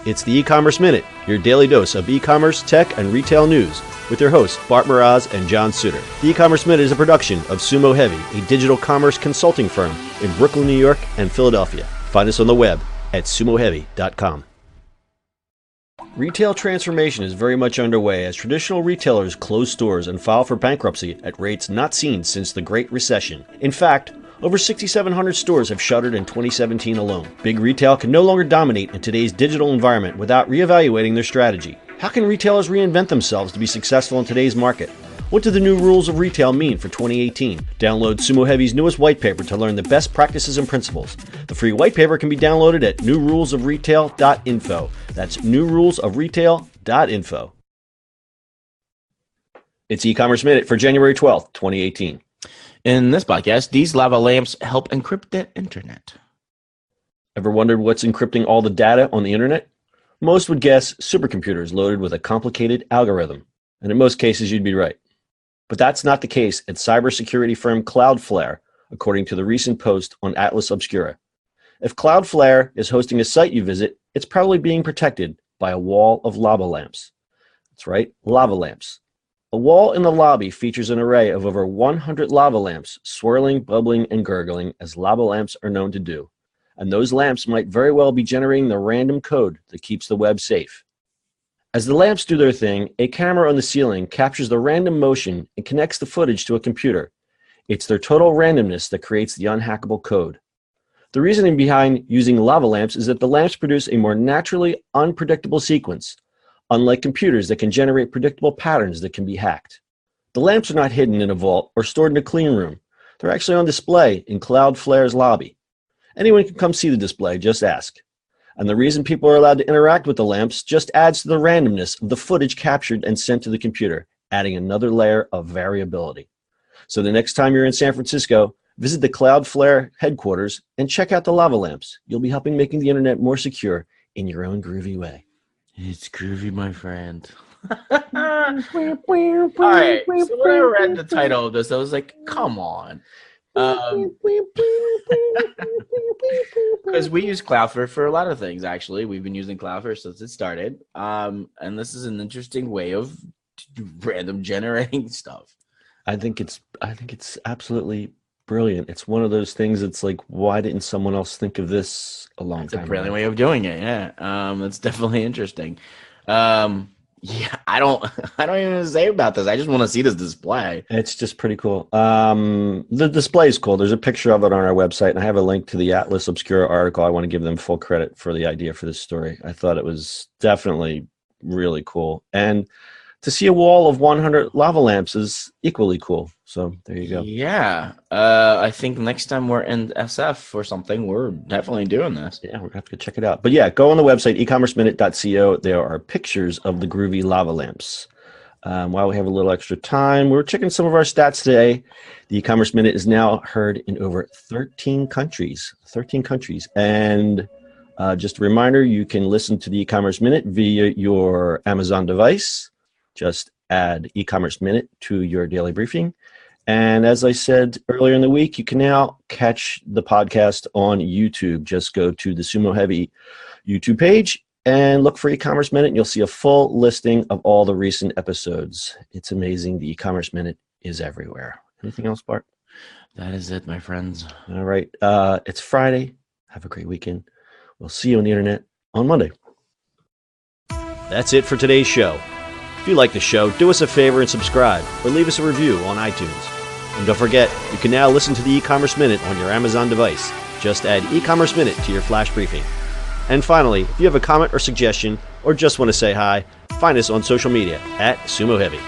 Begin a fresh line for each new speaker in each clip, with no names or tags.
It's the E-Commerce Minute, your daily dose of e-commerce, tech, and retail news, with your hosts Bart Mraz and John Suter. The E-Commerce Minute is a production of Sumo Heavy, a digital commerce consulting firm in Brooklyn, New York, and Philadelphia. Find us on the web at sumoheavy.com. Retail transformation is very much underway as traditional retailers close stores and file for bankruptcy at rates not seen since the Great Recession. In fact, over 6,700 stores have shuttered in 2017 alone. Big retail can no longer dominate in today's digital environment without reevaluating their strategy. How can retailers reinvent themselves to be successful in today's market? What do the new rules of retail mean for 2018? Download Sumo Heavy's newest white paper to learn the best practices and principles. The free white paper can be downloaded at newrulesofretail.info. That's newrulesofretail.info. It's E-Commerce Minute for January 12th, 2018.
In this podcast, these lava lamps help encrypt the internet.
Ever wondered what's encrypting all the data on the internet? Most would guess supercomputers loaded with a complicated algorithm. And in most cases, you'd be right. But that's not the case at cybersecurity firm Cloudflare, according to the recent post on Atlas Obscura. If Cloudflare is hosting a site you visit, it's probably being protected by a wall of lava lamps. That's right, lava lamps. A wall in the lobby features an array of over 100 lava lamps, swirling, bubbling, and gurgling, as lava lamps are known to do. And those lamps might very well be generating the random code that keeps the web safe. As the lamps do their thing, a camera on the ceiling captures the random motion and connects the footage to a computer. It's their total randomness that creates the unhackable code. The reasoning behind using lava lamps is that the lamps produce a more naturally unpredictable sequence, unlike computers that can generate predictable patterns that can be hacked. The lamps are not hidden in a vault or stored in a clean room. They're actually on display in Cloudflare's lobby. Anyone can come see the display, just ask. And the reason people are allowed to interact with the lamps just adds to the randomness of the footage captured and sent to the computer, adding another layer of variability. So the next time you're in San Francisco, visit the Cloudflare headquarters and check out the lava lamps. You'll be helping making the internet more secure in your own groovy way.
It's groovy, my friend. All right, so when I read the title of this, I was like, come on. Because we use Cloudflare for a lot of things, actually. We've been using Cloudflare since it started. And this is an interesting way of random generating stuff.
I think it's absolutely brilliant. It's one of those things that's like, why didn't someone else think of this a long time ago?
It's a brilliant way of doing it, yeah. It's definitely interesting. Yeah, I don't even know what to say about this. I just want to see this display.
It's just pretty cool. The display is cool. There's a picture of it on our website, and I have a link to the Atlas Obscura article. I want to give them full credit for the idea for this story. I thought it was definitely really cool. And to see a wall of 100 lava lamps is equally cool. So there you go.
Yeah. I think next time we're in SF or something, we're definitely doing this.
Yeah, we're going to have to go check it out. But yeah, go on the website, ecommerceminute.co. There are pictures of the groovy lava lamps. While we have a little extra time, we're checking some of our stats today. The E-Commerce Minute is now heard in over 13 countries. 13 countries. And just a reminder, you can listen to the E-Commerce Minute via your Amazon device. Just add E-Commerce Minute to your daily briefing. And as I said earlier in the week, you can now catch the podcast on YouTube. Just go to the Sumo Heavy YouTube page and look for E-Commerce Minute, and you'll see a full listing of all the recent episodes. It's amazing. The E-Commerce Minute is everywhere. Anything else, Bart?
That is it, my friends.
All right. It's Friday. Have a great weekend. We'll see you on the internet on Monday. That's it for today's show. If you like the show, do us a favor and subscribe, or leave us a review on iTunes. And don't forget, you can now listen to the E-Commerce Minute on your Amazon device. Just add E-Commerce Minute to your flash briefing. And finally, if you have a comment or suggestion, or just want to say hi, find us on social media at Sumo Heavy.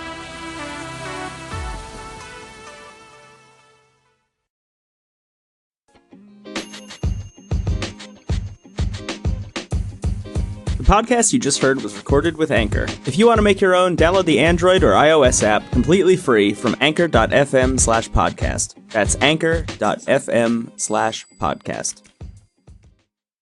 The podcast you just heard was recorded with Anchor. If you want to make your own, download the Android or iOS app completely free from anchor.fm/podcast. That's anchor.fm/podcast.